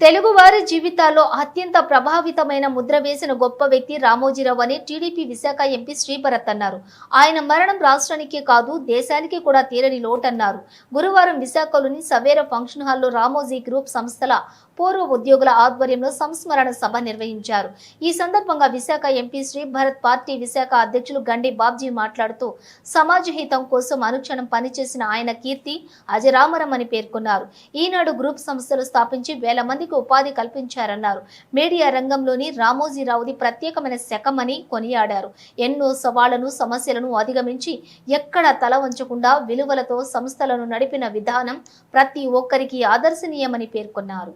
తెలుగువారి జీవితాల్లో అత్యంత ప్రభావితమైన ముద్ర వేసిన గొప్ప వ్యక్తి రామోజీరావు అని టీడీపీ విశాఖ ఎంపీ శ్రీభరత్ అన్నారు. ఆయన మరణం రాష్ట్రానికే కాదు దేశానికి కూడా తీరని లోటన్నారు. గురువారం విశాఖలోని సవేర ఫంక్షన్ హాల్లో రామోజీ గ్రూప్ సంస్థల పూర్వ ఉద్యోగుల ఆధ్వర్యంలో సంస్మరణ సభ నిర్వహించారు. ఈ సందర్భంగా విశాఖ ఎంపీ శ్రీభరత్ పార్టీ విశాఖ అధ్యక్షులు గండి బాబ్జీ మాట్లాడుతూ సమాజ హితం కోసం అనుక్షణం పనిచేసిన ఆయన కీర్తి అజరామరమని పేర్కొన్నారు. ఈనాడు గ్రూప్ సంస్థలు స్థాపించి వేల మందికి ఉపాధి కల్పించారన్నారు. మీడియా రంగంలోని రామోజీరావుది ప్రత్యేకమైన శకమని కొనియాడారు. ఎన్నో సవాళ్లను సమస్యలను అధిగమించి ఎక్కడ తల వంచకుండా విలువలతో సంస్థలను నడిపిన విధానం ప్రతి ఒక్కరికి ఆదర్శనీయమని పేర్కొన్నారు.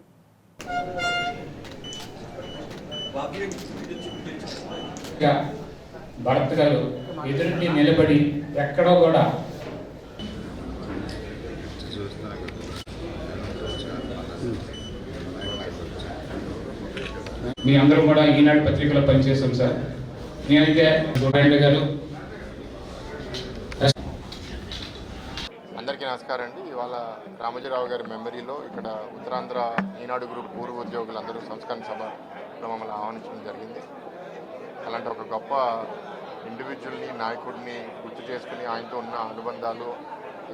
భర్తలు ఎదురుని నిలబడి ఎక్కడో కూడా మీ అందరూ కూడా ఈనాడు పత్రికలో పనిచేస్తాం సార్. నేనైతే గోపాల్ గారు అందరికీ నమస్కారం అండి. ఇవాళ రామోజీరావు గారి మెమరీలో ఇక్కడ ఉత్తరాంధ్ర ఈనాడు గ్రూప్ పూర్వ ఉద్యోగులందరూ సంస్కరణ సభలో మమ్మల్ని ఆహ్వానించడం జరిగింది. అలాంటి ఒక గొప్ప ఇండివిజువల్ని నాయకుడిని గుర్తు చేసుకుని ఆయనతో ఉన్న అనుబంధాలు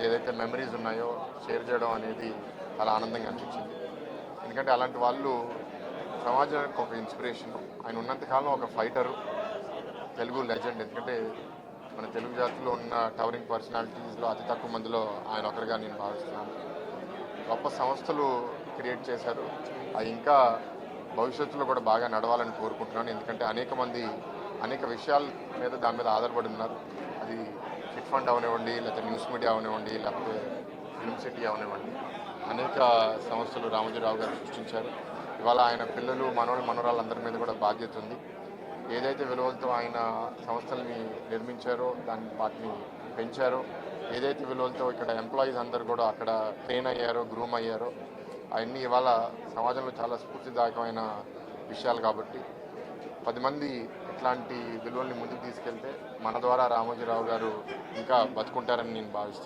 ఏదైతే మెమరీస్ ఉన్నాయో షేర్ చేయడం అనేది చాలా ఆనందంగా అనిపించింది. ఎందుకంటే అలాంటి వాళ్ళు సమాజానికి ఒక ఇన్స్పిరేషన్. ఆయన ఉన్నంతకాలం ఒక ఫైటరు, తెలుగు లెజెండ్. ఎందుకంటే మన తెలుగు జాతిలో ఉన్న టవరింగ్ పర్సనాలిటీస్లో అతి తక్కువ మందిలో ఆయన ఒకరిగా నేను భావిస్తున్నాను. గొప్ప సంస్థలు క్రియేట్ చేశారు. అది ఇంకా భవిష్యత్తులో కూడా బాగా నడవాలని కోరుకుంటున్నాను. ఎందుకంటే అనేక మంది అనేక విషయాల మీద దాని మీద ఆధారపడి ఉన్నారు. అది చిట్ ఫండ్ అవనివ్వండి, లేకపోతే న్యూస్ మీడియా అవనివ్వండి, లేకపోతే ఫిల్మ్ సిటీ అవనివ్వండి, అనేక సంస్థలు రామోజీరావు గారు సృష్టించారు. ఇవాళ ఆయన పిల్లలు, మనవరాళ్ళందరి మీద కూడా బాధ్యత ఉంది. ఏదైతే విలువలతో ఆయన సంస్థల్ని నిర్మించారో, వాటిని పెంచారో, ఏదైతే విలువలతో ఇక్కడ ఎంప్లాయీస్ అందరూ కూడా అక్కడ ట్రైన్ అయ్యారో, గ్రూమ్ అయ్యారో, అవన్నీ ఇవాళ సమాజంలో చాలా స్ఫూర్తిదాయకమైన విషయాలు. కాబట్టి 10 మంది ఇట్లాంటి విలువల్ని ముందుకు తీసుకెళ్తే మన ద్వారా రామోజీరావు గారు ఇంకా బతుకుంటారని నేను భావిస్తున్నాను.